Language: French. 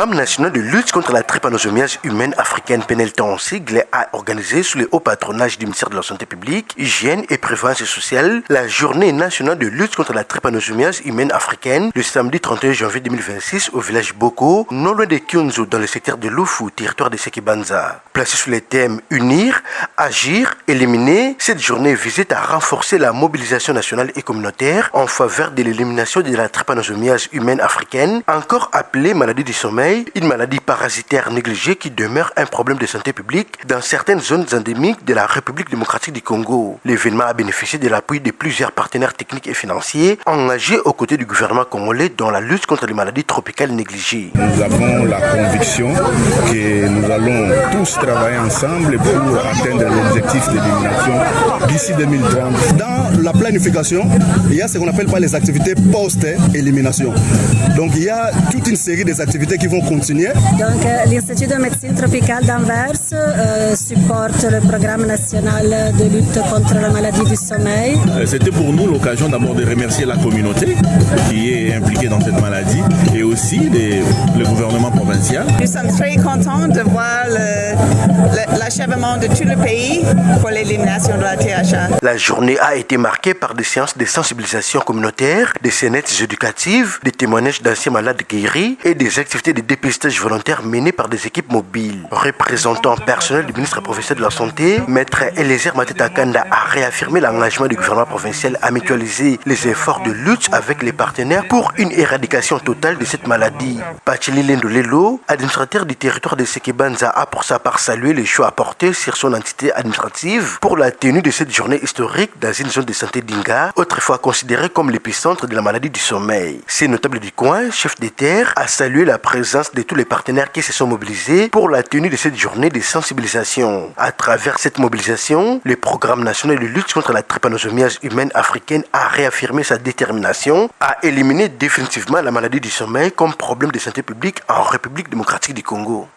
programme national de lutte contre la trypanosomiase humaine africaine, PNLTA en sigle, a organisé sous le haut patronage du ministère de la Santé publique, Hygiène et Prévoyance sociale la journée nationale de lutte contre la trypanosomiase humaine africaine le samedi 31 janvier 2026 au village Boko, non loin de Kyunzo, dans le secteur de Lufu, territoire de Sekibanza. Placée sous les thèmes Unir, Agir, Éliminer, cette journée visait à renforcer la mobilisation nationale et communautaire en faveur de l'élimination de la trypanosomiase humaine africaine, encore appelée maladie du sommeil, une maladie parasitaire négligée qui demeure un problème de santé publique dans certaines zones endémiques de la République démocratique du Congo. L'événement a bénéficié de l'appui de plusieurs partenaires techniques et financiers engagés aux côtés du gouvernement congolais dans la lutte contre les maladies tropicales négligées. Nous avons la conviction que nous allons tous travailler ensemble pour atteindre l'objectif d'élimination d'ici 2030. Dans la planification, il y a ce qu'on appelle les activités post-élimination. Donc il y a toute une série des activités qui vont continuer. Donc l'Institut de médecine tropicale d'Anvers supporte le programme national de lutte contre la maladie du sommeil. C'était pour nous l'occasion d'abord de remercier la communauté qui est impliquée dans cette maladie et aussi le gouvernement provincial. Nous sommes très contents de voir l'achèvement de tout le pays pour l'élimination de la THA. La journée a été marquée par des séances de sensibilisation communautaire, des scénettes éducatives, des témoignages d'anciens malades guéris et des activités de dépistage volontaire menées par des équipes mobiles. Représentant personnel du ministre provincial de la Santé, Maître Eliezer Mateta Kanda a réaffirmé l'engagement du gouvernement provincial à mutualiser les efforts de lutte avec les partenaires pour une éradication totale de cette maladie. Pachili Lendolelo, administrateur du territoire de Sekibanza, a pour sa part salué les choix apportés sur son entité administrative pour la tenue de cette journée historique dans une zone de santé d'Inga, autrefois considérée comme l'épicentre de la maladie du sommeil. Ces notables du coin, chef des terres, a salué la présence de tous les partenaires qui se sont mobilisés pour la tenue de cette journée de sensibilisation. À travers cette mobilisation, le programme national de lutte contre la trypanosomiase humaine africaine a réaffirmé sa détermination à éliminer définitivement la maladie du sommeil comme problème de santé publique en République démocratique du Congo.